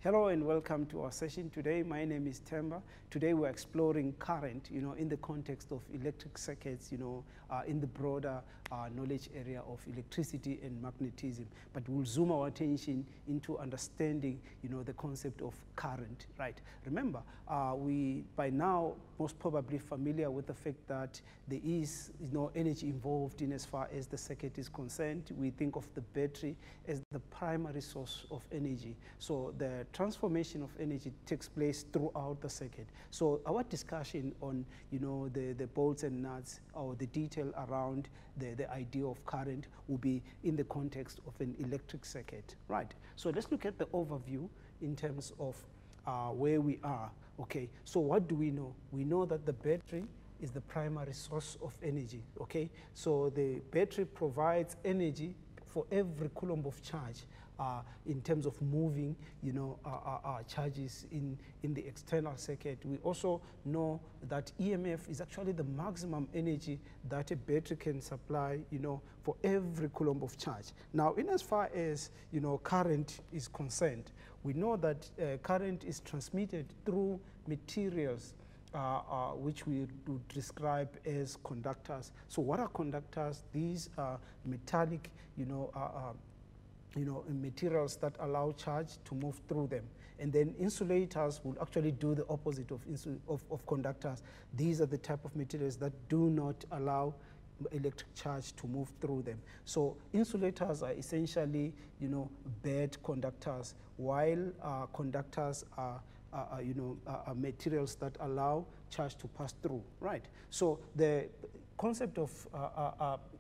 Hello and welcome to our session today. My name is Temba. Today we're exploring current, in the context of electric circuits, in the broader knowledge area of electricity and magnetism. But we'll zoom our attention into understanding, the concept of current, right? Remember, we by now most probably familiar with the fact that there is, energy involved in as far as the circuit is concerned. We think of the battery as the primary source of energy. So the transformation of energy takes place throughout the circuit. So our discussion on, the bolts and nuts or the detail around the idea of current will be in the context of an electric circuit, right? So let's look at the overview in terms of where we are. Okay, so what do we know? We know that the battery is the primary source of energy, okay? So the battery provides energy for every coulomb of charge in terms of moving, charges in the external circuit. We also know that EMF is actually the maximum energy that a battery can supply, for every coulomb of charge. Now, in as far as, current is concerned, we know that current is transmitted through materials which we would describe as conductors. So what are conductors? These are metallic, materials that allow charge to move through them. And then insulators will actually do the opposite of conductors. These are the type of materials that do not allow electric charge to move through them. So insulators are essentially, bad conductors, while conductors are materials that allow charge to pass through, right? So the concept of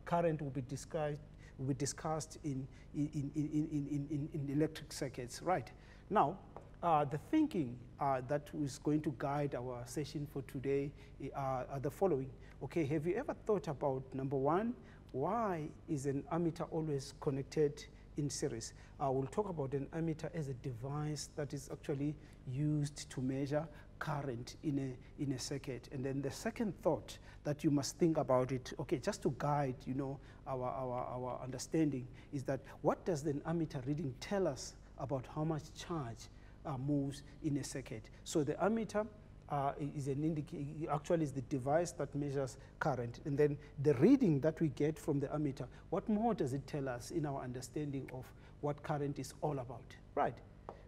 current will be discussed in electric circuits, right? Now, the thinking that is going to guide our session for today are the following. Okay, have you ever thought about, number one, why is an ammeter always connected in series? We'll talk about an ammeter as a device that is actually used to measure current in a circuit. And then the second thought that you must think about it, okay, just to guide, our understanding, is that what does an ammeter reading tell us about how much charge moves in a circuit? So the ammeter is actually is the device that measures current, and then the reading that we get from the ammeter, what more does it tell us in our understanding of what current is all about, right?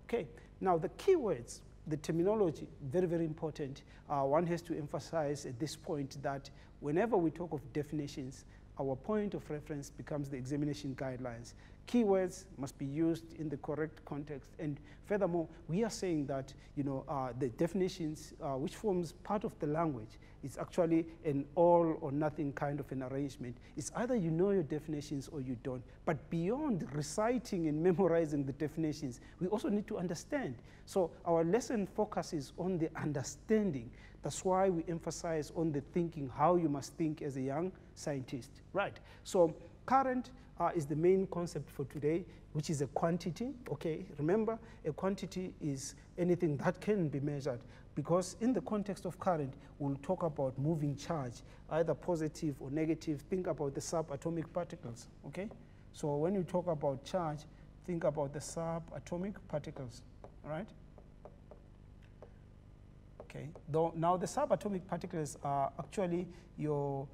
Okay, now the keywords, the terminology, very, very important. One has to emphasize at this point that whenever we talk of definitions, our point of reference becomes the examination guidelines. Keywords must be used in the correct context. And furthermore, we are saying that, the definitions, which forms part of the language, is actually an all or nothing kind of an arrangement. It's either you know your definitions or you don't. But beyond reciting and memorizing the definitions, we also need to understand. So our lesson focuses on the understanding. That's why we emphasize on the thinking, how you must think as a young scientist, right? So current is the main concept for today, which is a quantity, okay? Remember, a quantity is anything that can be measured, because in the context of current, we'll talk about moving charge, either positive or negative. Think about the subatomic particles, okay? So when you talk about charge, think about the subatomic particles, all right? Okay. Now the subatomic particles are actually your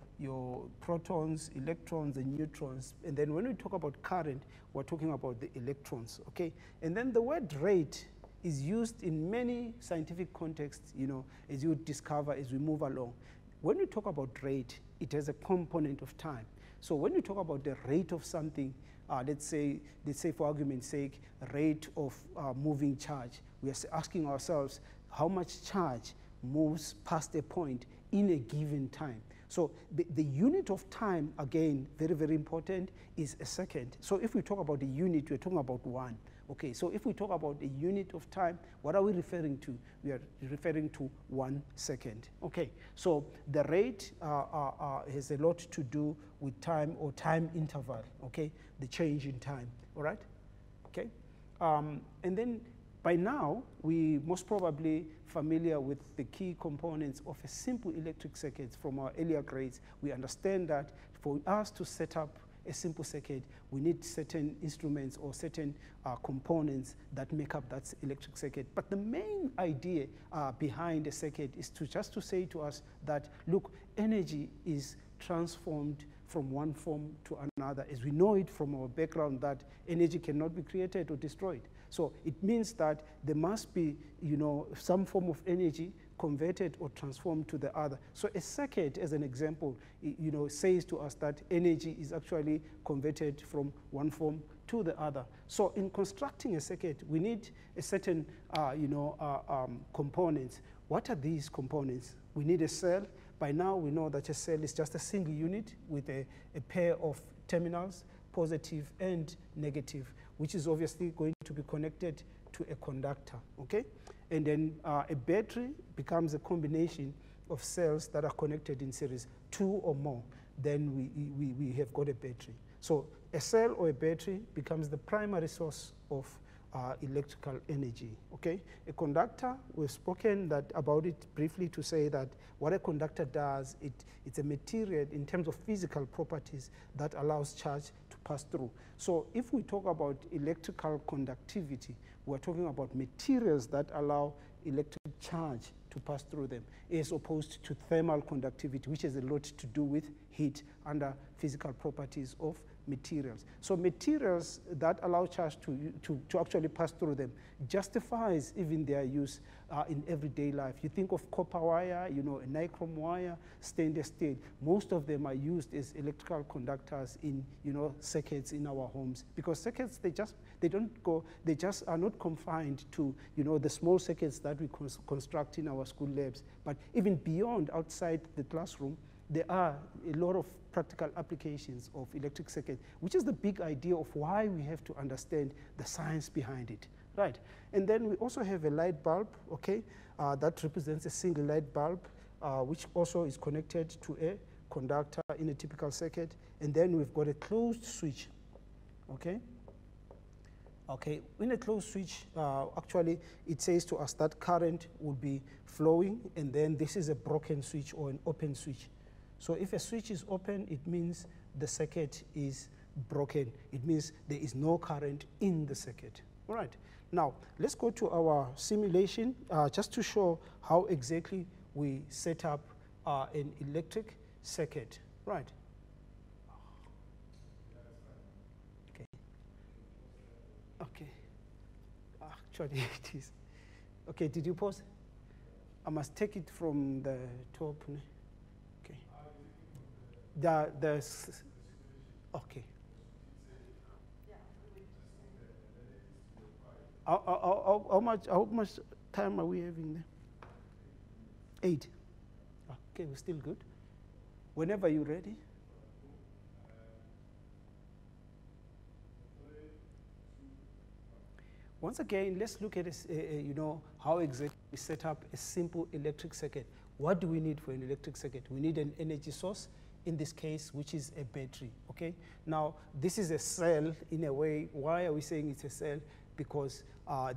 protons, electrons, and neutrons. And then when we talk about current, we're talking about the electrons, okay? And then the word rate is used in many scientific contexts, as you discover as we move along. When we talk about rate, it has a component of time. So when we talk about the rate of something, let's say for argument's sake, rate of moving charge, we are asking ourselves, how much charge moves past a point in a given time? So the unit of time, again, very, very important, is a second. So if we talk about a unit, we're talking about one. Okay, so if we talk about a unit of time, what are we referring to? We are referring to 1 second. Okay, so the rate has a lot to do with time or time interval, okay? The change in time, all right? Okay, and then by now, we most probably familiar with the key components of a simple electric circuit from our earlier grades. We understand that for us to set up a simple circuit, we need certain instruments or certain components that make up that electric circuit. But the main idea behind a circuit is just to say to us that, look, energy is transformed from one form to another, as we know it from our background that energy cannot be created or destroyed. So it means that there must be, some form of energy converted or transformed to the other. So a circuit, as an example, says to us that energy is actually converted from one form to the other. So in constructing a circuit, we need a certain, components. What are these components? We need a cell. By now, we know that a cell is just a single unit with a pair of terminals, positive and negative, which is obviously going to be connected to a conductor, okay? And then a battery becomes a combination of cells that are connected in series, 2 or more. Then we have got a battery. So a cell or a battery becomes the primary source of electrical energy, okay? A conductor, we've spoken about it briefly to say that what a conductor does, it's a material in terms of physical properties that allows charge to pass through. So if we talk about electrical conductivity, we're talking about materials that allow electric charge to pass through them, as opposed to thermal conductivity, which has a lot to do with heat under physical properties of materials. So materials that allow charge to actually pass through them justifies even their use in everyday life. You think of copper wire, a nichrome wire, stainless steel. Most of them are used as electrical conductors in, circuits in our homes, because circuits, they just are not confined to, the small circuits that we construct in our school labs, but even beyond, outside the classroom, there are a lot of practical applications of electric circuit, which is the big idea of why we have to understand the science behind it, right? And then we also have a light bulb, okay, that represents a single light bulb, which also is connected to a conductor in a typical circuit. And then we've got a closed switch, okay? Okay, in a closed switch, actually, it says to us that current will be flowing, and then this is a broken switch or an open switch. So if a switch is open, it means the circuit is broken. It means there is no current in the circuit. All right. Now, let's go to our simulation just to show how exactly we set up an electric circuit. Right. Okay. Okay. Actually, it is. Okay, did you pause? I must take it from the top. Okay. Okay. How much time are we having there? 8. Okay, we're still good. Whenever you're ready. Once again, let's look at this, how exactly we set up a simple electric circuit. What do we need for an electric circuit? We need an energy source, in this case, which is a battery, okay? Now, this is a cell in a way. Why are we saying it's a cell? Because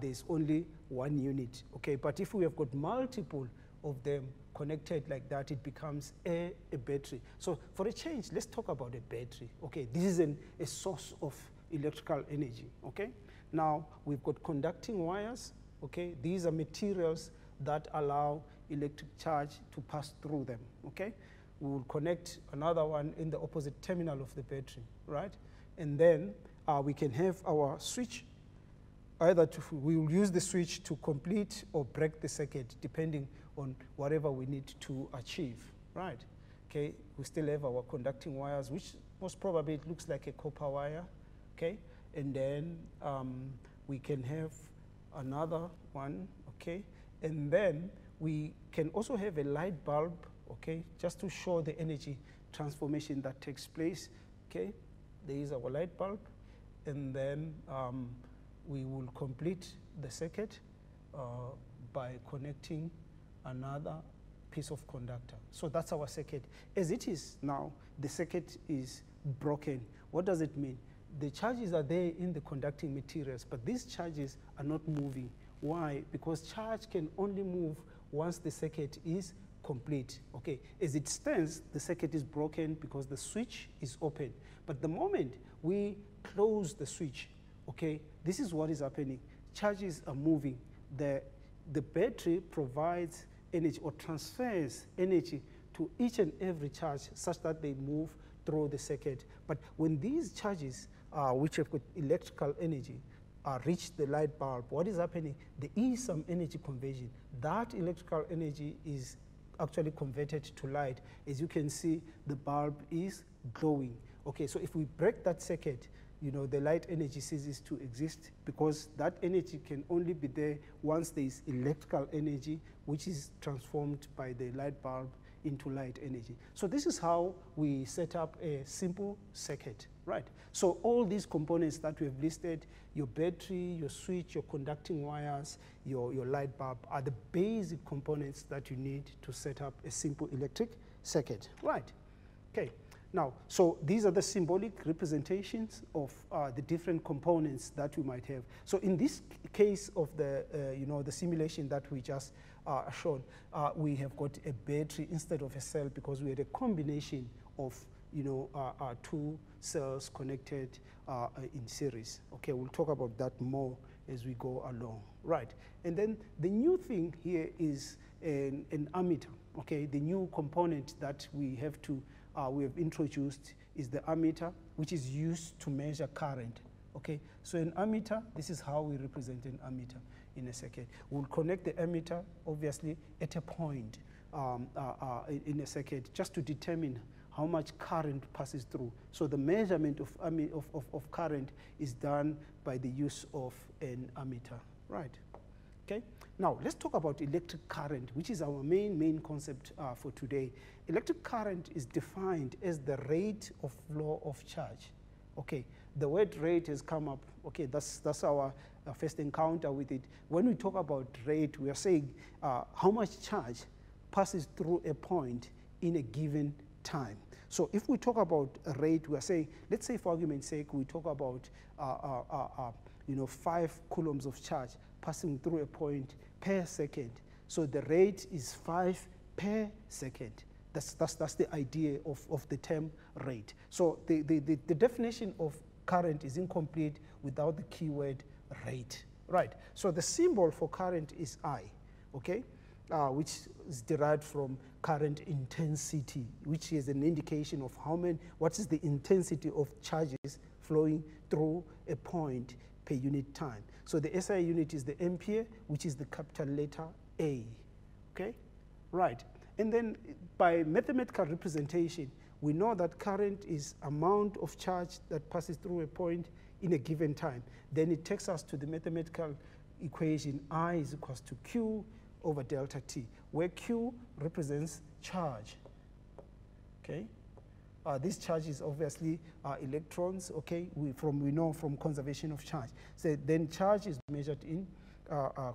there's only one unit, okay? But if we have got multiple of them connected like that, it becomes a battery. So for a change, let's talk about a battery, okay? This is a source of electrical energy, okay? Now, we've got conducting wires, okay? These are materials that allow electric charge to pass through them, okay? We will connect another one in the opposite terminal of the battery, right? And then we can have our switch. Either we will use the switch to complete or break the circuit, depending on whatever we need to achieve, right? Okay, we still have our conducting wires, which most probably it looks like a copper wire, okay? And then we can have another one, okay? And then we can also have a light bulb, okay, just to show the energy transformation that takes place, okay? There is our light bulb, and then we will complete the circuit by connecting another piece of conductor. So that's our circuit. As it is now, the circuit is broken. What does it mean? The charges are there in the conducting materials, but these charges are not moving. Why? Because charge can only move once the circuit is complete. Okay, as it stands, the circuit is broken because the switch is open. But the moment we close the switch, okay, this is what is happening. Charges are moving. The battery provides energy or transfers energy to each and every charge such that they move through the circuit. But when these charges, which have got electrical energy, reach the light bulb, what is happening? There is some energy conversion. That electrical energy is actually converted to light. As you can see, the bulb is glowing. Okay, so if we break that circuit, you know, the light energy ceases to exist because that energy can only be there once there is electrical energy, which is transformed by the light bulb into light energy. So this is how we set up a simple circuit, right? So all these components that we've listed, your battery, your switch, your conducting wires, your light bulb, are the basic components that you need to set up a simple electric circuit, right? Okay. Now, so these are the symbolic representations of the different components that we might have. So in this case of the, you know, the simulation that we just showed, we have got a battery instead of a cell because we had a combination of, you know, two cells connected in series. Okay, we'll talk about that more as we go along, right? And then the new thing here is an ammeter. Okay, the new component that we have introduced is the ammeter, which is used to measure current. Okay, so an ammeter, this is how we represent an ammeter in a circuit. We'll connect the ammeter, obviously, at a point in a circuit just to determine how much current passes through. So the measurement of current is done by the use of an ammeter, right? Okay. Now, let's talk about electric current, which is our main concept for today. Electric current is defined as the rate of flow of charge. Okay, the word rate has come up. Okay, that's our first encounter with it. When we talk about rate, we are saying how much charge passes through a point in a given time. So if we talk about a rate, we are saying, let's say for argument's sake, we talk about you know, 5 coulombs of charge passing through a point per second. So the rate is 5 per second. That's the idea of the term rate. So the definition of current is incomplete without the keyword rate, right? So the symbol for current is I, okay, which is derived from current intensity, which is an indication of what is the intensity of charges flowing through a point per unit time. So the SI unit is the ampere, which is the capital letter A, okay? Right, and then by mathematical representation, we know that current is amount of charge that passes through a point in a given time. Then it takes us to the mathematical equation I is equals to Q over delta T, where Q represents charge, okay? This charge is obviously electrons, okay? We know from conservation of charge. So then charge is measured in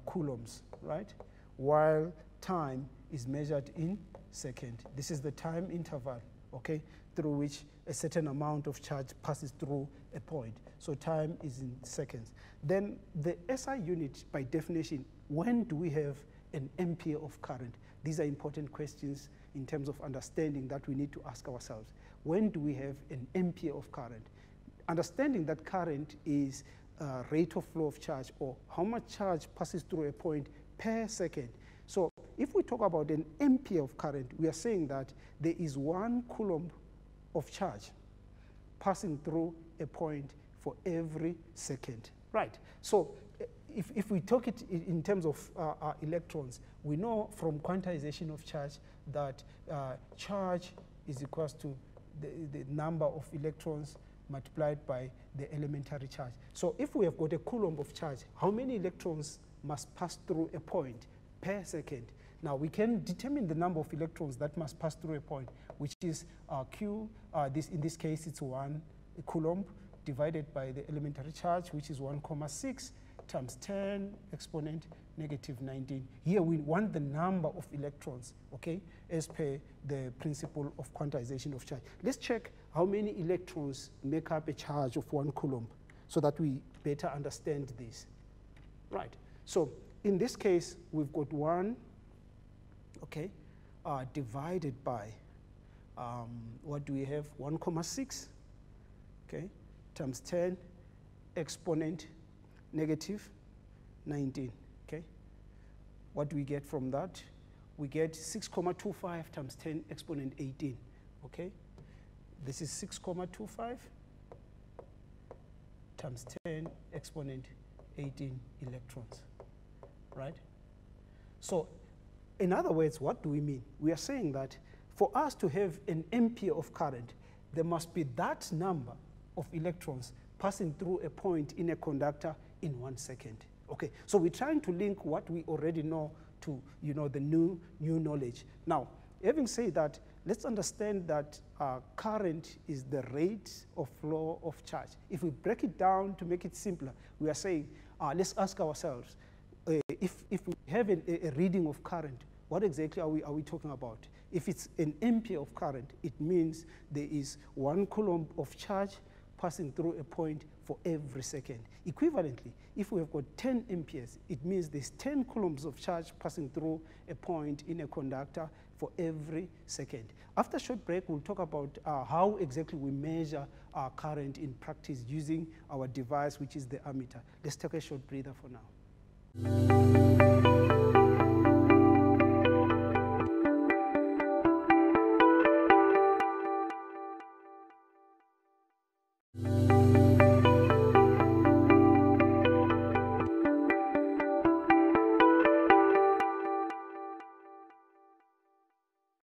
coulombs, right? While time is measured in second. This is the time interval, okay, through which a certain amount of charge passes through a point. So time is in seconds. Then the SI unit, by definition, when do we have an ampere of current? These are important questions in terms of understanding that we need to ask ourselves. When do we have an ampere of current? Understanding that current is rate of flow of charge, or how much charge passes through a point per second. So if we talk about an ampere of current, we are saying that there is 1 coulomb of charge passing through a point for every second, right? So if we talk it in terms of electrons, we know from quantization of charge that charge is equals to the number of electrons multiplied by the elementary charge. So if we have got a coulomb of charge, how many electrons must pass through a point per second? Now we can determine the number of electrons that must pass through a point, which is Q, in this case it's 1 coulomb divided by the elementary charge, which is 1,6 times 10 exponent negative 19. Here we want the number of electrons, okay, as per the principle of quantization of charge. Let's check how many electrons make up a charge of 1 coulomb so that we better understand this. Right, so in this case, we've got 1, okay, divided by, what do we have? 1,6, okay, times 10 exponent negative 19, okay? What do we get from that? We get 6,25 times 10 exponent 18, okay? This is 6,25 times 10 exponent 18 electrons, right? So in other words, what do we mean? We are saying that for us to have an ampere of current, there must be that number of electrons passing through a point in a conductor in 1 second. Okay, so we're trying to link what we already know to, you know, the new knowledge. Now, having said that, let's understand that current is the rate of flow of charge. If we break it down to make it simpler, we are saying, let's ask ourselves, if we have a reading of current, what exactly are we talking about? If it's an ampere of current, it means there is 1 coulomb of charge passing through a point for every second. Equivalently, if we have got 10 amperes, it means there's 10 coulombs of charge passing through a point in a conductor for every second. After a short break, we'll talk about how exactly we measure our current in practice using our device, which is the ammeter. Let's take a short breather for now.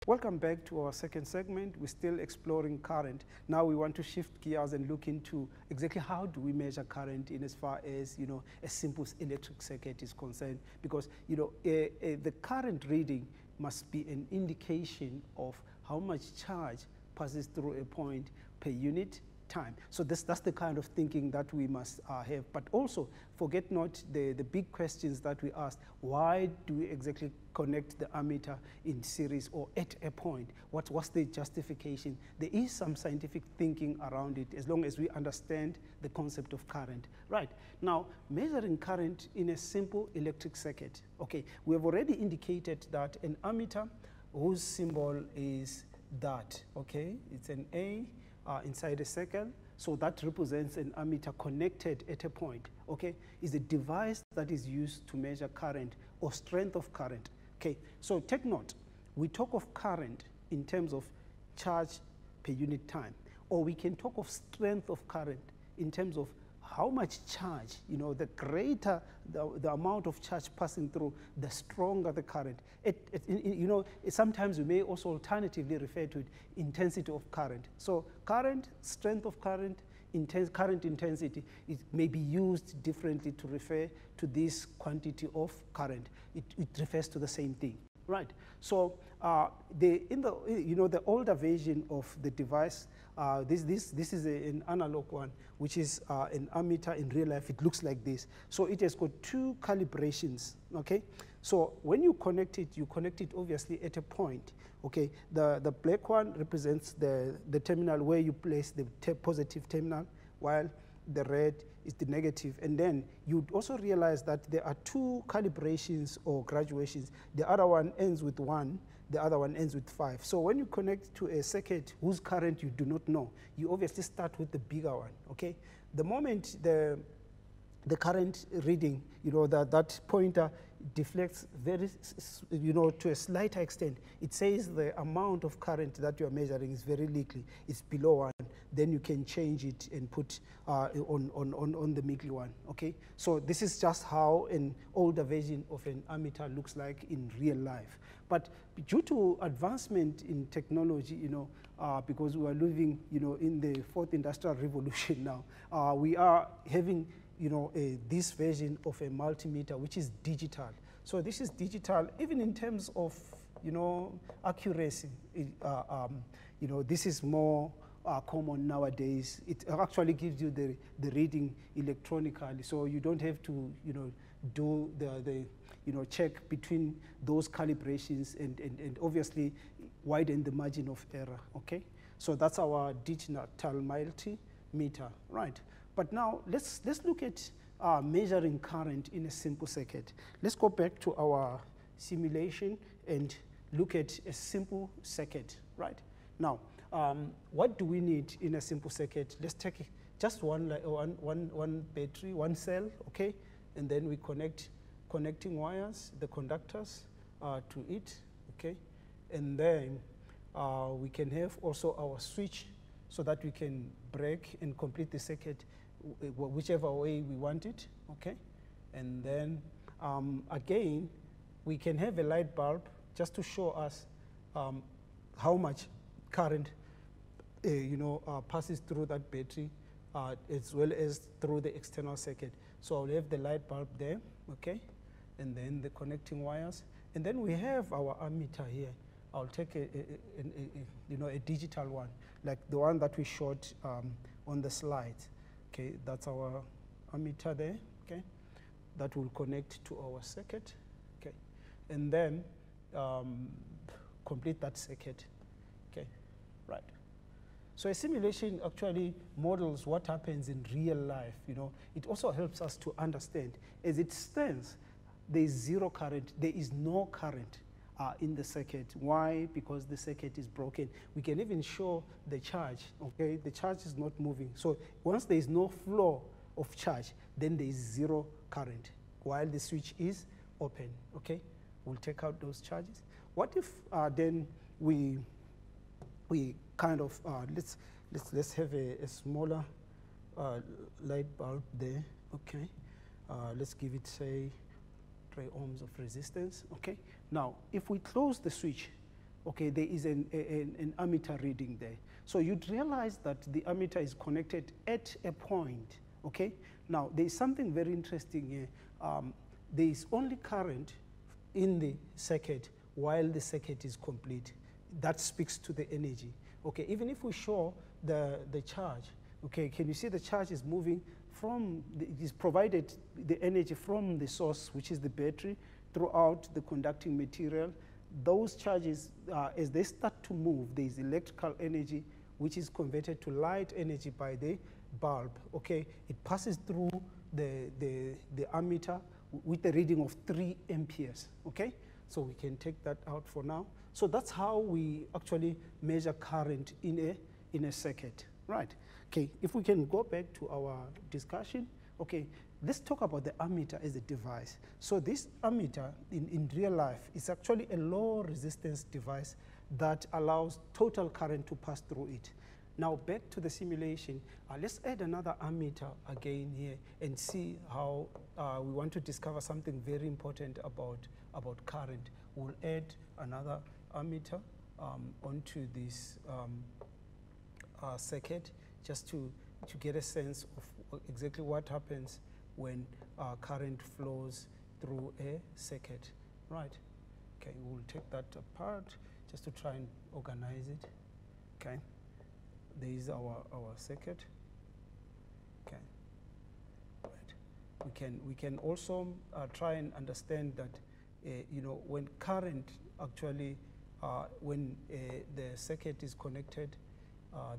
Welcome back to our second segment. We're still exploring current. Now we want to shift gears and look into exactly how do we measure current in as far as, you know, a simple electric circuit is concerned. Because, you know, the current reading must be an indication of how much charge passes through a point per unit time. So that's the kind of thinking that we must have. But also, forget not the big questions that we asked. Why do we exactly connect the ammeter in series or at a point? What's the justification? There is some scientific thinking around it as long as we understand the concept of current. Right, now measuring current in a simple electric circuit. Okay, we have already indicated that an ammeter whose symbol is that, okay, it's an A, inside a circle, so that represents an ammeter connected at a point, okay, is a device that is used to measure current or strength of current, okay. So take note, we talk of current in terms of charge per unit time, or we can talk of strength of current in terms of how much charge, you know, the greater the amount of charge passing through, the stronger the current. You know, sometimes we may also alternatively refer to it intensity of current. So current, strength of current, current intensity, it may be used differently to refer to this quantity of current. It refers to the same thing, right? So the older version of the device, this is an analog one, which is an ammeter. In real life, it looks like this. So it has got 2 calibrations, okay? So when you connect it obviously at a point, okay? The black one represents the terminal where you place the positive terminal, while the red is the negative. And then you'd also realize that there are 2 calibrations or graduations. The other one ends with 1, the other one ends with 5. So when you connect to a circuit whose current you do not know, you obviously start with the bigger one, okay? The moment the current reading, you know, that pointer deflects very, you know, to a slighter extent, it says the amount of current that you're measuring is very little, it's below 1, then you can change it and put on the middle one, okay? So this is just how an older version of an ammeter looks like in real life. But due to advancement in technology, you know, because we are living, you know, in the 4th industrial revolution now, we are having, you know, this version of a multimeter, which is digital. So this is digital, even in terms of, you know, accuracy. You know, this is more common nowadays. It actually gives you the reading electronically, so you don't have to, you know, do the you know, check between those calibrations and obviously widen the margin of error, okay? So that's our digital multimeter, right? But now let's look at measuring current in a simple circuit. Let's go back to our simulation and look at a simple circuit, right? Now, what do we need in a simple circuit? Let's take just one battery, one cell, okay? And then we connecting wires, the conductors to it, okay? And then we can have also our switch so that we can break and complete the circuit whichever way we want it, okay? And then again, we can have a light bulb just to show us how much current passes through that battery as well as through the external circuit. So I'll have the light bulb there, okay? And then the connecting wires. And then we have our ammeter here. I'll take a digital one, like the one that we showed on the slide. Okay, that's our ammeter there, okay? That will connect to our circuit, okay? And then complete that circuit, okay? Right. So a simulation actually models what happens in real life, you know. It also helps us to understand. As it stands, there is zero current, there is no current in the circuit. Why? Because the circuit is broken. We can even show the charge, okay? The charge is not moving. So once there is no flow of charge, then there is zero current while the switch is open, okay? We'll take out those charges. What if then we kind of, let's have a smaller light bulb there, okay? Let's give it, say, 3 ohms of resistance, okay? Now, if we close the switch, okay, there is an ammeter reading there. So you'd realize that the ammeter is connected at a point, okay? Now, there is something very interesting here. There is only current in the circuit while the circuit is complete. That speaks to the energy, okay? Even if we show the charge, okay, can you see the charge is moving from, it is provided the energy from the source, which is the battery, throughout the conducting material. Those charges, as they start to move, there is electrical energy, which is converted to light energy by the bulb, okay? It passes through the ammeter with a reading of 3 amperes, okay? So we can take that out for now. So that's how we actually measure current in a circuit, right? Okay, if we can go back to our discussion, okay, let's talk about the ammeter as a device. So this ammeter in real life is actually a low resistance device that allows total current to pass through it. Now back to the simulation, let's add another ammeter again here and see how we want to discover something very important about current. We'll add another ammeter onto this circuit just to get a sense of exactly what happens when current flows through a circuit, right? Okay, we'll take that apart just to try and organize it, okay? There is our circuit, okay, right. We can also try and understand that, you know, when current actually, when the circuit is connected,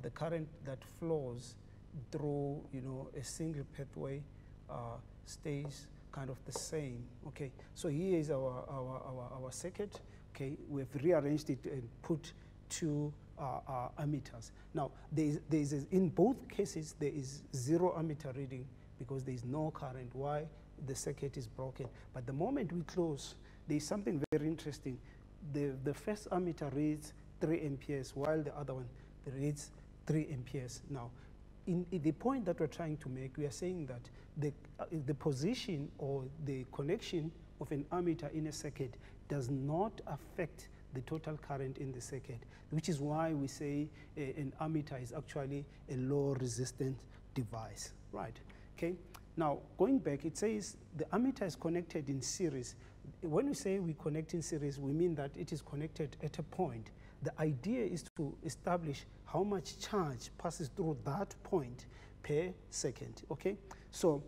the current that flows through, you know, a single pathway stays kind of the same, okay? So here is our circuit, okay? We've rearranged it and put 2 ammeters. Now, in both cases, there is 0 ammeter reading because there is no current. Why? The circuit is broken. But the moment we close, there is something very interesting. The first ammeter reads 3 amperes, while the other one reads 3 amperes. Now, in the point that we're trying to make, we are saying that the position or the connection of an ammeter in a circuit does not affect the total current in the circuit, which is why we say an ammeter is actually a low resistance device, right? Okay. Now, going back, it says the ammeter is connected in series. When we say we connect in series, we mean that it is connected at a point. The idea is to establish how much charge passes through that point per second, okay? So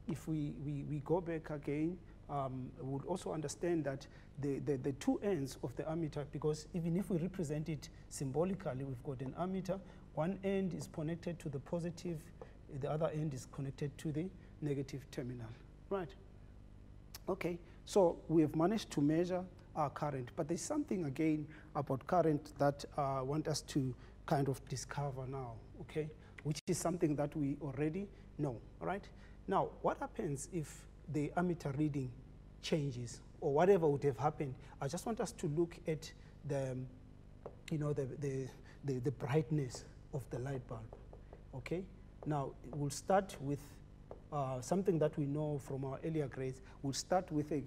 if we go back again, we would also understand that the 2 ends of the ammeter, because even if we represent it symbolically, we've got an ammeter, one end is connected to the positive, the other end is connected to the negative terminal, right? Okay, so we have managed to measure current. But there's something again about current that I want us to kind of discover now, okay? Which is something that we already know, all right? Now, what happens if the ammeter reading changes or whatever would have happened? I just want us to look at the, you know, the brightness of the light bulb, okay? Now, we'll start with something that we know from our earlier grades. We'll start with a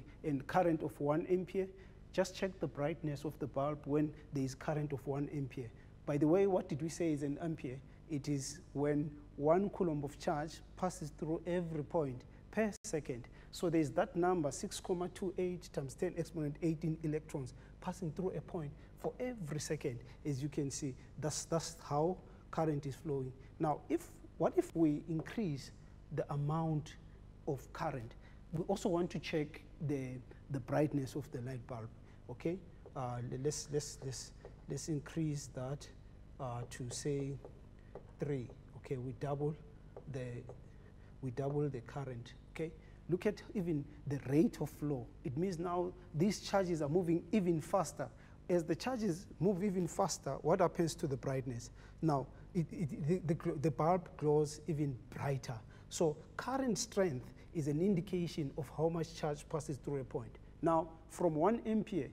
current of 1 ampere. Just check the brightness of the bulb when there is current of 1 ampere. By the way, what did we say is an ampere? It is when 1 coulomb of charge passes through every point per second. So there's that number, 6.28 times 10 exponent 18 electrons passing through a point for every second. As you can see, that's how current is flowing. Now, what if we increase the amount of current? We also want to check the brightness of the light bulb, okay? Let's increase that to say 3. Okay, we double the current. Okay, look at even the rate of flow. It means now these charges are moving even faster. As the charges move even faster, what happens to the brightness? Now, the bulb glows even brighter. So current strength is an indication of how much charge passes through a point. Now, from 1 ampere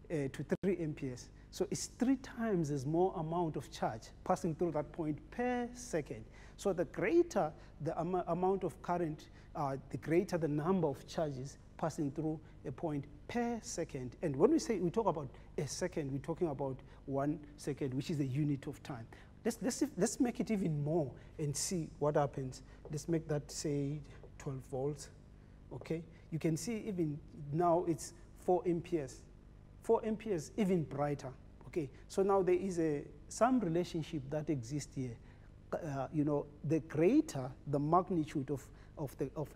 to 3 amperes, so it's 3 times as more amount of charge passing through that point per second. So the greater the amount of current, the greater the number of charges passing through a point per second. And when we talk about a second, we're talking about 1 second, which is a unit of time. Let's make it even more and see what happens. Let's make that, say, 12 volts, okay? You can see even now it's 4 amperes. 4 amperes, even brighter, okay? So now there is some relationship that exists here. You know, the greater the magnitude of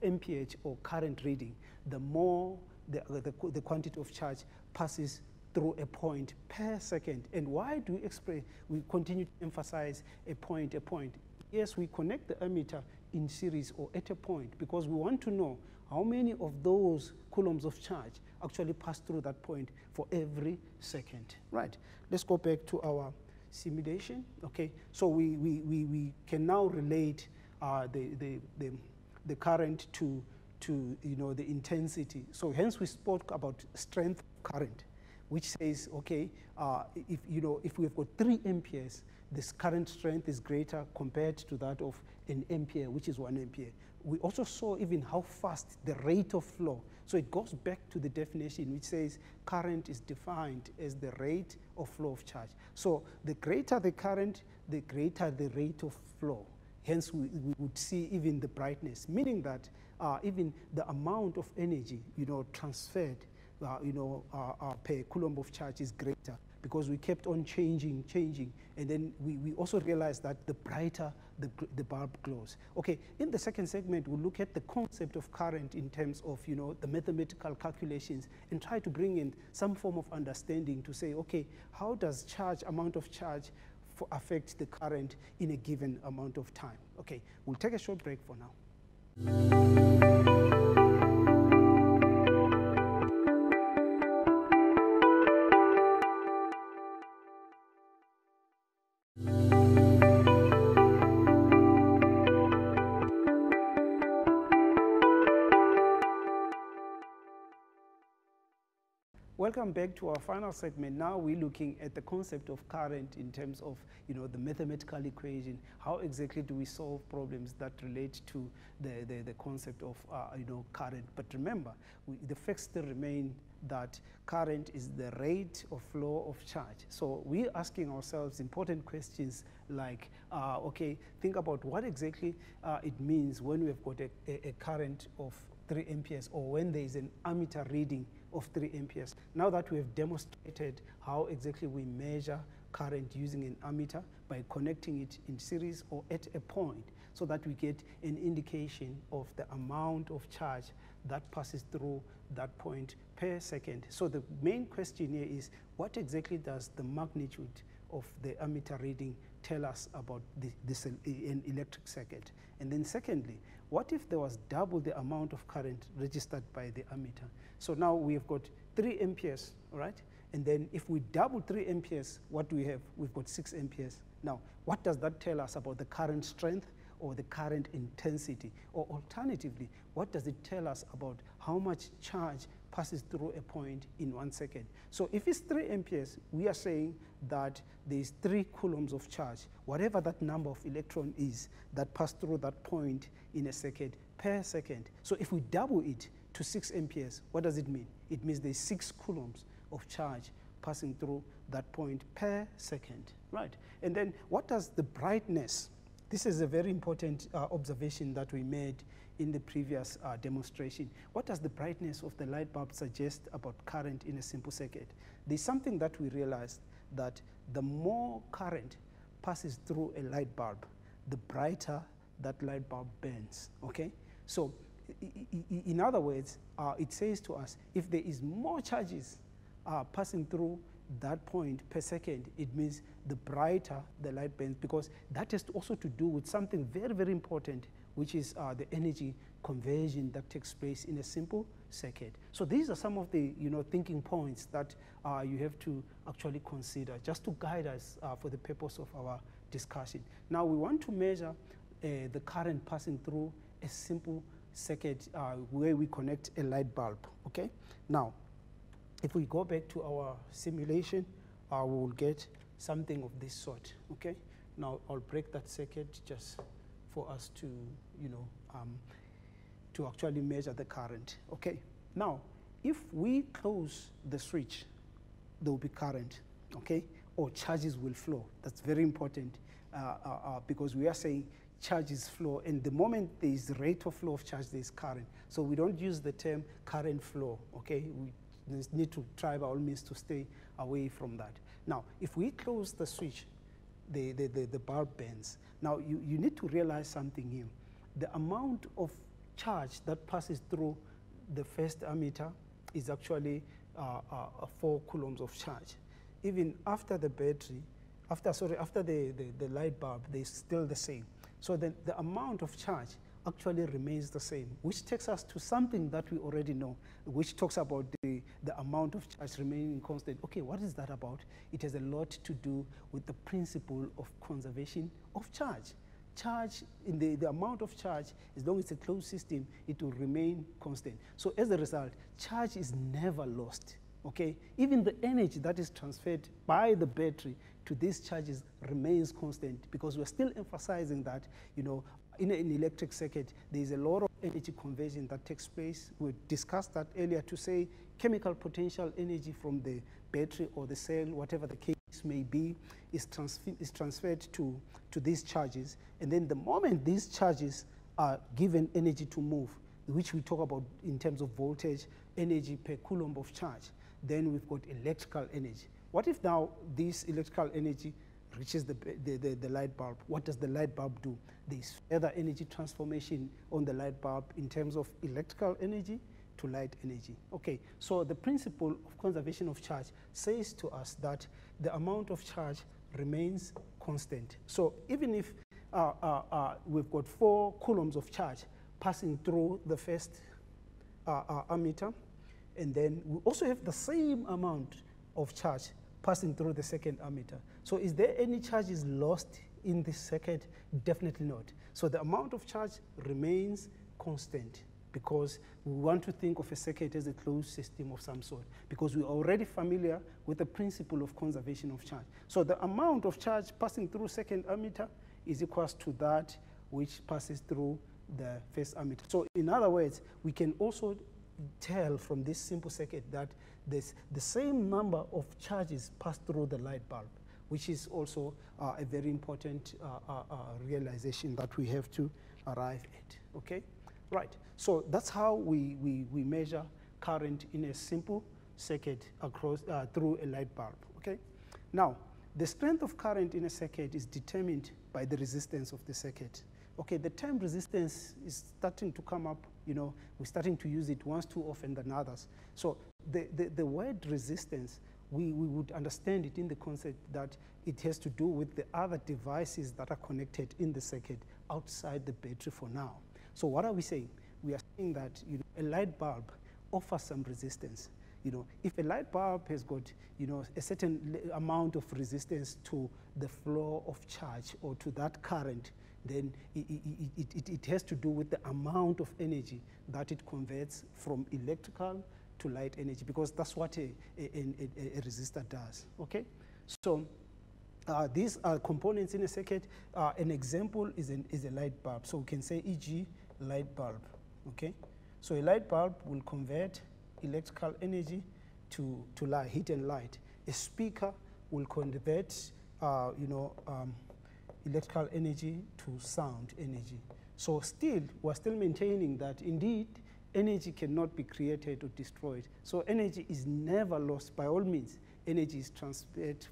amperage or current reading, the more the quantity of charge passes through a point per second. And why do we continue to emphasize a point? Yes, we connect the ammeter in series or at a point because we want to know how many of those coulombs of charge actually pass through that point for every second. Right, let's go back to our simulation. Okay, so we can now relate the current to you know, the intensity. So hence we spoke about strength of current, which says, okay, if we've got 3 amperes, this current strength is greater compared to that of an ampere, which is 1 ampere. We also saw even how fast the rate of flow. So it goes back to the definition, which says current is defined as the rate of flow of charge. So the greater the current, the greater the rate of flow. Hence, we would see even the brightness, meaning that even the amount of energy, you know, transferred, per coulomb of charge is greater because we kept on changing, and then we also realized that the brighter the bulb glows. Okay, in the second segment, we'll look at the concept of current in terms of, you know, the mathematical calculations and try to bring in some form of understanding to say, okay, how does amount of charge affect the current in a given amount of time? Okay, we'll take a short break for now. Welcome back to our final segment. Now we're looking at the concept of current in terms of, you know, the mathematical equation. How exactly do we solve problems that relate to the concept of, you know, current? But remember, the facts still remain that current is the rate of flow of charge. So we're asking ourselves important questions like, okay, think about what exactly it means when we've got a current of 3 amperes or when there is an ammeter reading of 3 amperes. Now that we have demonstrated how exactly we measure current using an ammeter by connecting it in series or at a point so that we get an indication of the amount of charge that passes through that point per second. So the main question here is, what exactly does the magnitude of the ammeter reading tell us about an electric circuit? And then secondly, what if there was double the amount of current registered by the ammeter? So now we've got 3 amperes, all right? And then if we double 3 amperes, what do we have? We've got 6 amperes. Now, what does that tell us about the current strength or the current intensity? Or alternatively, what does it tell us about how much charge passes through a point in 1 second? So if it's 3 amperes, we are saying that there's 3 coulombs of charge, whatever that number of electron is that pass through that point in a second per second. So if we double it to 6 amperes, what does it mean? It means there's 6 coulombs of charge passing through that point per second, right? And then what does the brightness, this is a very important observation that we made in the previous demonstration. What does the brightness of the light bulb suggest about current in a simple circuit? There's something that we realized, that the more current passes through a light bulb, the brighter that light bulb burns, okay? So in other words, it says to us, if there is more charges passing through that point per second, it means the brighter the light burns, because that has also to do with something very, very important, which is the energy conversion that takes place in a simple circuit. So these are some of the thinking points that you have to actually consider, just to guide us for the purpose of our discussion. Now we want to measure the current passing through a simple circuit where we connect a light bulb, okay? Now, if we go back to our simulation, we will get something of this sort, okay? Now, I'll break that circuit just for us to, to actually measure the current, okay? Now, if we close the switch, there will be current, okay? Or charges will flow. That's very important because we are saying charges flow, and the moment there is rate of flow of charge, there is current. So we don't use the term current flow, okay? We need to try by all means to stay away from that. Now, if we close the switch, the bulb burns. Now, you need to realize something here. The amount of charge that passes through the first ammeter is actually 4 coulombs of charge. Even after the battery, after the light bulb, they're still the same. So then the amount of charge actually remains the same, which takes us to something that we already know, which talks about the amount of charge remaining constant. Okay, what is that about? It has a lot to do with the principle of conservation of charge. Charge, in the amount of charge, as long as it's a closed system, it will remain constant. So as a result, charge is never lost, okay? Even the energy that is transferred by the battery to these charges remains constant, because we're still emphasizing that, in an electric circuit, there's a lot of energy conversion that takes place. We discussed that earlier to say chemical potential energy from the battery or the cell, whatever the case may be, is transferred to these charges. And then the moment these charges are given energy to move, which we talk about in terms of voltage, energy per coulomb of charge, then we've got electrical energy. What if now this electrical energy reaches the light bulb? What does the light bulb do? There's further energy transformation on the light bulb in terms of electrical energy to light energy. Okay, so the principle of conservation of charge says to us that the amount of charge remains constant. So even if we've got 4 coulombs of charge passing through the first ammeter, and then we also have the same amount of charge passing through the second ammeter. So is there any charges lost in this circuit? Definitely not. So the amount of charge remains constant, because we want to think of a circuit as a closed system of some sort, because we're already familiar with the principle of conservation of charge. So the amount of charge passing through second ammeter is equal to that which passes through the first ammeter. So in other words, we can also tell from this simple circuit that there's the same number of charges pass through the light bulb, which is also a very important realization that we have to arrive at, okay? Right, so that's how we measure current in a simple circuit across through a light bulb, okay? Now, the strength of current in a circuit is determined by the resistance of the circuit. Okay, the term resistance is starting to come up, we're starting to use it once too often than others. So the word resistance we would understand it in the concept that it has to do with the other devices that are connected in the circuit outside the battery for now. So what are we saying? We are saying that a light bulb offers some resistance. If a light bulb has got a certain amount of resistance to the flow of charge or to that current, then it has to do with the amount of energy that it converts from electrical to light energy, because that's what a resistor does. Okay, so these are components in a circuit. An example is a light bulb. So we can say, e.g., light bulb. Okay, so a light bulb will convert electrical energy to light, heat and light. A speaker will convert electrical energy to sound energy. So we're still maintaining that indeed energy cannot be created or destroyed. So energy is never lost. By all means, energy is transformed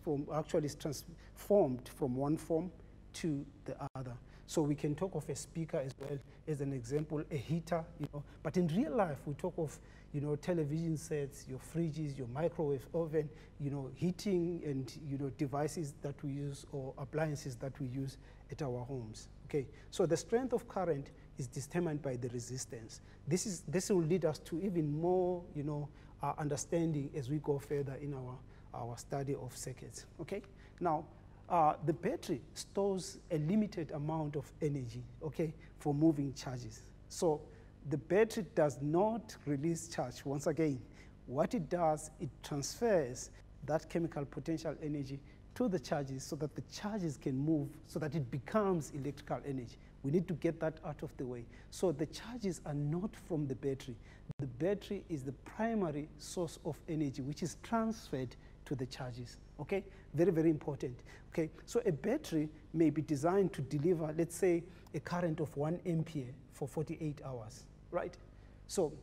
from one form to the other. So we can talk of a speaker as well as an example, a heater, But in real life, we talk of, television sets, your fridges, your microwave oven, heating and, devices that we use or appliances that we use at our homes. Okay. So the strength of current is determined by the resistance. This will lead us to even more, understanding as we go further in our study of circuits. Okay. Now, the battery stores a limited amount of energy, okay, for moving charges. So the battery does not release charge. Once again, what it does, it transfers that chemical potential energy to the charges so that the charges can move, so that it becomes electrical energy. We need to get that out of the way. So the charges are not from the battery. The battery is the primary source of energy, which is transferred to the charges. Okay, very, very important. Okay, so a battery may be designed to deliver, let's say, a current of 1 ampere for 48 hours, right? So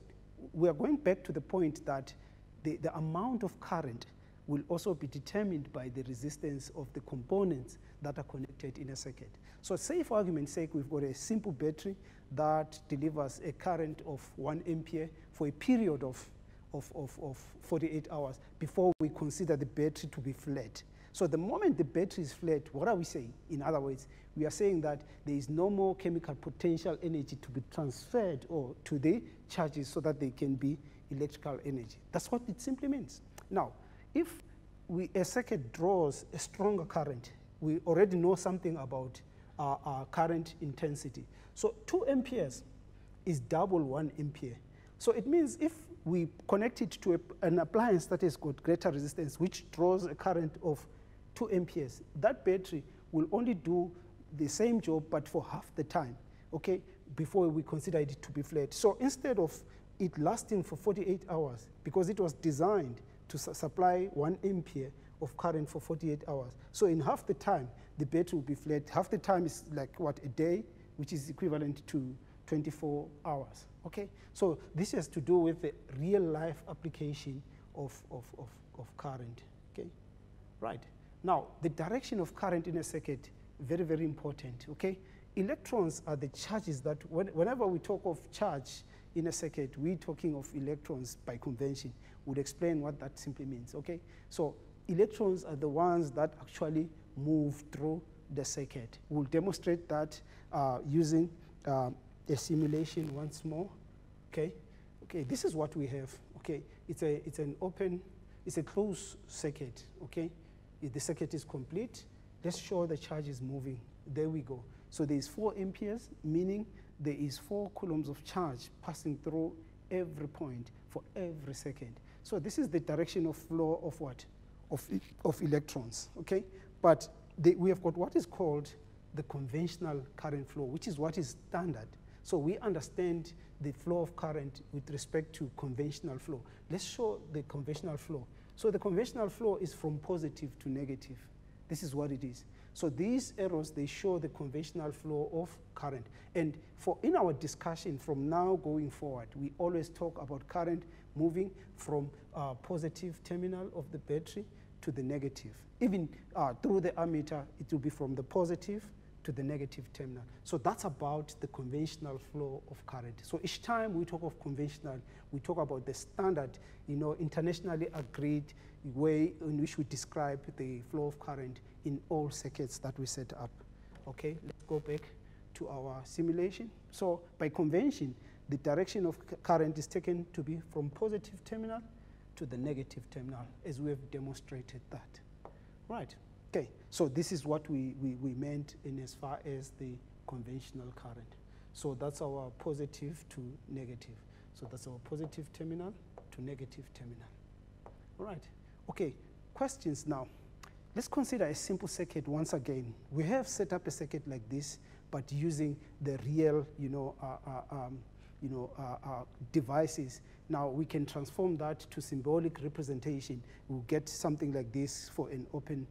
we are going back to the point that the amount of current will also be determined by the resistance of the components that are connected in a circuit. So say, for argument's sake, we've got a simple battery that delivers a current of 1 ampere for a period of 48 hours before we consider the battery to be flat. So the moment the battery is flat, what are we saying? In other words, we are saying that there is no more chemical potential energy to be transferred or to the charges so that they can be electrical energy. That's what it simply means. Now, if a circuit draws a stronger current, we already know something about current intensity. So 2 amperes is double 1 ampere. So it means if we connect it to an appliance that has got greater resistance, which draws a current of 2 amperes, that battery will only do the same job, but for half the time, okay, before we consider it to be flat. So instead of it lasting for 48 hours, because it was designed to supply 1 ampere of current for 48 hours. So in half the time, the battery will be flat. Half the time is like, what, a day, which is equivalent to 24 hours, okay? So this has to do with the real-life application of current, okay? Right. Now, the direction of current in a circuit, very, very important, okay? Electrons are the charges that, whenever we talk of charge in a circuit, we're talking of electrons by convention. We'll explain what that simply means, okay? So electrons are the ones that actually move through the circuit. We'll demonstrate that using a simulation once more, okay? Okay, this is what we have, okay? It's a closed circuit, okay? If the circuit is complete, let's show the charge is moving. There we go. So there is 4 amperes, meaning there is 4 coulombs of charge passing through every point for every second. So this is the direction of flow of what? Of electrons, okay? But we have got what is called the conventional current flow, which is what is standard. So we understand the flow of current with respect to conventional flow. Let's show the conventional flow. So the conventional flow is from positive to negative. This is what it is. So these arrows, they show the conventional flow of current. And in our discussion from now going forward, we always talk about current moving from positive terminal of the battery to the negative. Even through the ammeter, it will be from the positive to the negative terminal. So that's about the conventional flow of current. So each time we talk of conventional, we talk about the standard, internationally agreed way in which we describe the flow of current in all circuits that we set up. Okay, let's go back to our simulation. So by convention, the direction of current is taken to be from positive terminal to the negative terminal, as we have demonstrated that. Right, okay, so this is what we meant in as far as the conventional current. So that's our positive to negative. So that's our positive terminal to negative terminal. All right, okay, questions now. Let's consider a simple circuit once again. We have set up a circuit like this, but using the real, devices. Now we can transform that to symbolic representation. We'll get something like this for an open,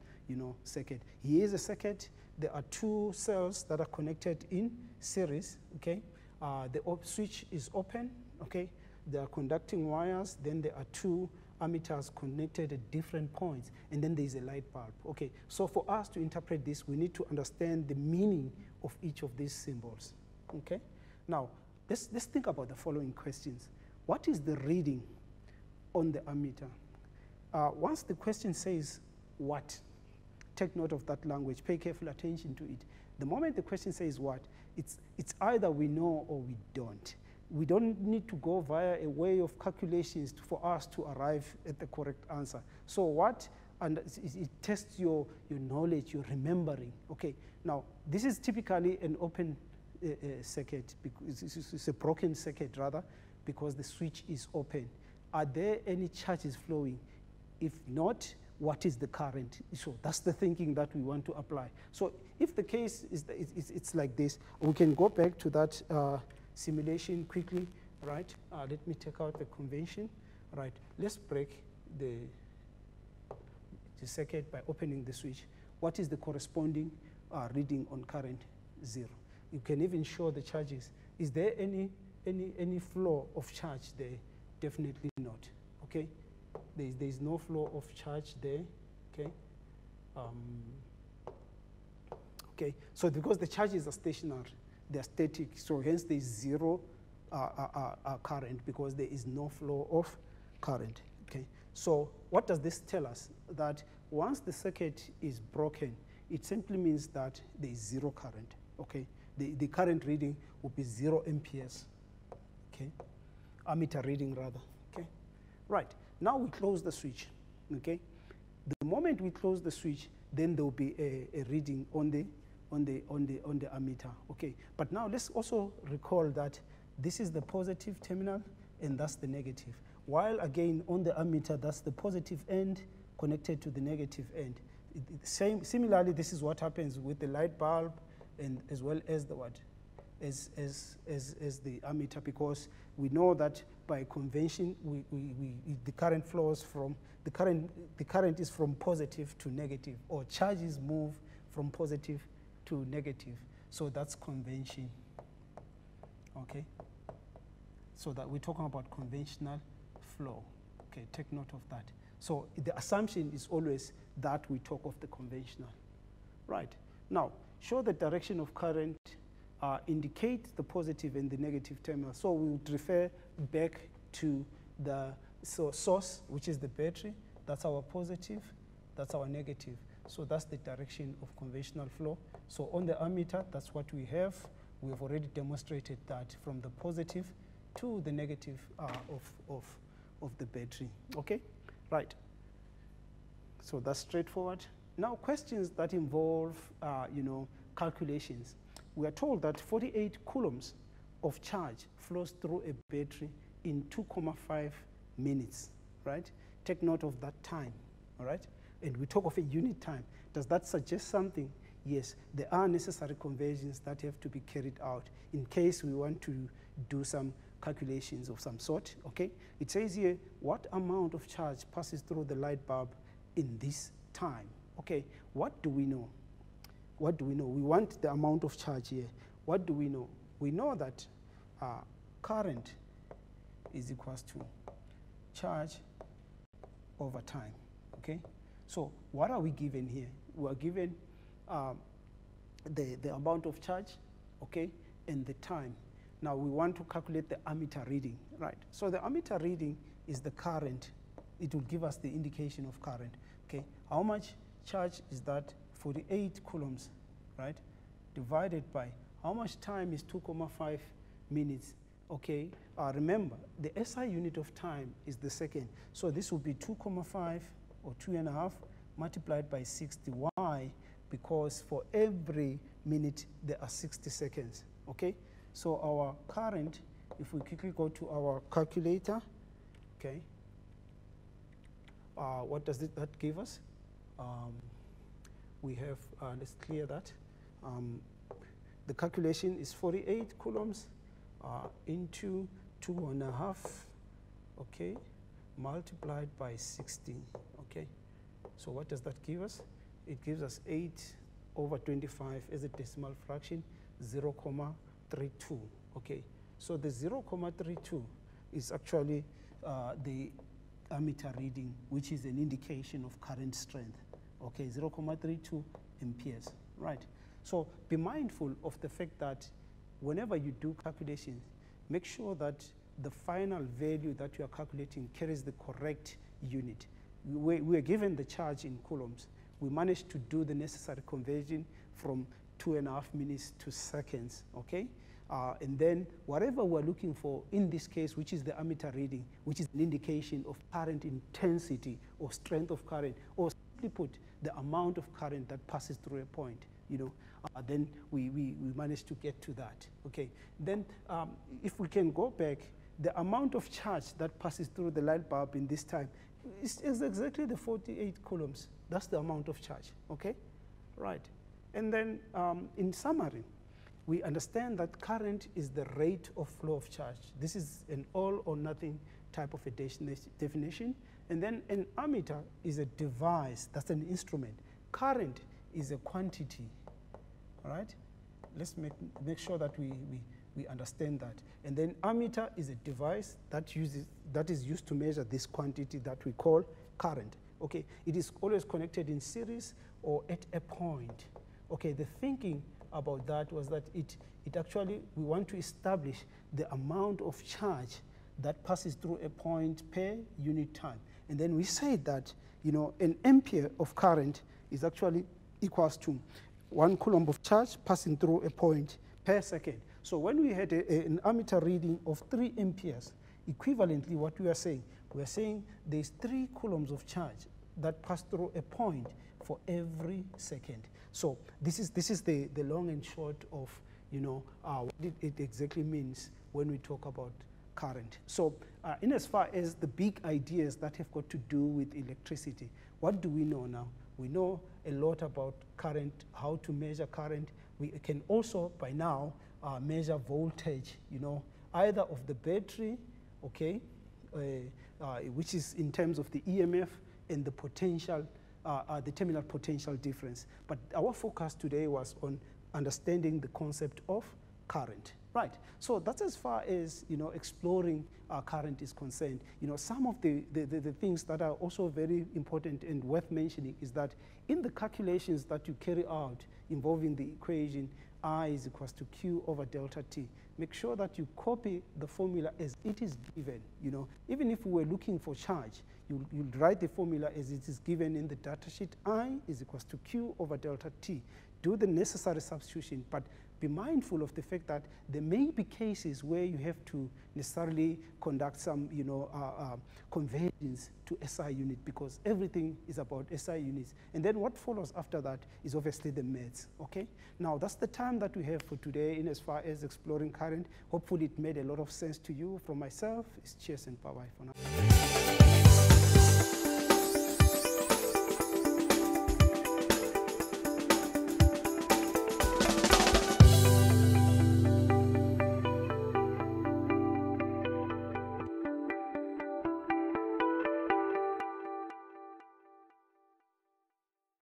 circuit. Here is a circuit. There are two cells that are connected in series. Okay, the switch is open. Okay, there are conducting wires. Then there are two ammeters connected at different points, and then there is a light bulb. Okay, so for us to interpret this, we need to understand the meaning of each of these symbols. Okay, now let's think about the following questions. What is the reading on the ammeter? Once the question says what, take note of that language, pay careful attention to it. The moment the question says what, it's either we know or we don't. We don't need to go via a way of calculations for us to arrive at the correct answer. So what, and it tests your knowledge, your remembering. Okay, now this is typically an open circuit, because it's a broken circuit rather, because the switch is open. Are there any charges flowing? If not, what is the current? So that's the thinking that we want to apply. So if the case is that it's like this, we can go back to that simulation quickly, right? Let me take out the convention, right? Let's break the circuit by opening the switch. What is the corresponding reading on current? 0. You can even show the charges. Is there any flow of charge there? Definitely not. Okay, there is no flow of charge there. Okay. Okay. So because the charges are stationary, they are static. So hence there is 0 current because there is no flow of current. Okay. So what does this tell us? That once the circuit is broken, it simply means that there is 0 current. Okay. The current reading will be 0 amperes. Okay. Ammeter reading rather. Okay. Right. Now we close the switch. Okay. The moment we close the switch, then there will be a reading on the ammeter. Okay. But now let's also recall that this is the positive terminal and that's the negative. While again on the ammeter, that's the positive end connected to the negative end. Similarly, this is what happens with the light bulb and as well as the what? As the ammeter, because we know that by convention the current flows from the current is from positive to negative, or charges move from positive to negative. So that's convention. Okay. So that we're talking about conventional flow. Okay, take note of that. So the assumption is always that we talk of the conventional. Right. Now, show the direction of current, indicate the positive and the negative terminal. So we would refer back to the source, which is the battery. That's our positive, that's our negative. So that's the direction of conventional flow. So on the ammeter, that's what we have. We've already demonstrated that from the positive to the negative of the battery. Okay, right. So that's straightforward. Now questions that involve, calculations. We are told that 48 coulombs of charge flows through a battery in 2.5 minutes, right? Take note of that time, all right? And we talk of a unit time. Does that suggest something? Yes, there are necessary conversions that have to be carried out in case we want to do some calculations of some sort, okay? It says here, what amount of charge passes through the light bulb in this time? Okay, what do we know? What do we know? We want the amount of charge here. What do we know? We know that current is equals to charge over time, okay? So what are we given here? We are given the amount of charge, okay, and the time. Now we want to calculate the ammeter reading, right? So the ammeter reading is the current. It will give us the indication of current, okay? How much charge is that? 48 coulombs, right? Divided by how much time is 2.5 minutes, okay? Remember, the SI unit of time is the second. So this will be 2.5 or 2.5 multiplied by 60. Why? Because for every minute there are 60 seconds, okay? So our current, if we quickly go to our calculator, okay, what does that give us? We have, let's clear that. The calculation is 48 coulombs into 2.5, okay, multiplied by 60, okay. So what does that give us? It gives us 8/25 as a decimal fraction, 0.32, okay. So the 0.32 is actually the ammeter reading, which is an indication of current strength, okay, 0.32 amperes, right? So be mindful of the fact that whenever you do calculations, make sure that the final value that you are calculating carries the correct unit. We are given the charge in coulombs. We managed to do the necessary conversion from 2.5 minutes to seconds, okay? And then whatever we're looking for in this case, which is the ammeter reading, which is an indication of current intensity or strength of current, or simply put, the amount of current that passes through a point, you know, then we managed to get to that, okay? Then if we can go back, the amount of charge that passes through the light bulb in this time is exactly the 48 coulombs. That's the amount of charge, okay? Right. And then in summary, we understand that current is the rate of flow of charge. This is an all or nothing type of a definition. And then an ammeter is a device, that's an instrument. Current is a quantity, all right? Let's make sure that we understand that. And then ammeter is a device that is used to measure this quantity that we call current, okay? It is always connected in series or at a point. Okay, the thinking about that was that it actually, we want to establish the amount of charge that passes through a point per unit time. And then we say that, you know, an ampere of current is actually equals to 1 coulomb of charge passing through a point per second. So when we had an ammeter reading of 3 amperes, equivalently what we are saying there's 3 coulombs of charge that pass through a point for every second. So this is the long and short of, you know, what it exactly means when we talk about current. So in as far as the big ideas that have got to do with electricity, what do we know now? We know a lot about current, how to measure current. We can also, by now, measure voltage, you know, either of the battery, okay, which is in terms of the EMF and the potential, the terminal potential difference. But our focus today was on understanding the concept of current, right? So that's as far as, you know, exploring current is concerned. You know, some of the things that are also very important and worth mentioning is that in the calculations that you carry out involving the equation I is equals to Q over delta T, make sure that you copy the formula as it is given. You know, even if we were looking for charge, you'll write the formula as it is given in the data sheet. I is equals to Q over delta T. Do the necessary substitution, but be mindful of the fact that there may be cases where you have to necessarily conduct some, you know, conversions to SI unit, because everything is about SI units. And then what follows after that is obviously the maths, okay? Now, that's the time that we have for today in as far as exploring current. Hopefully it made a lot of sense to you. From myself, it's cheers and bye-bye for now.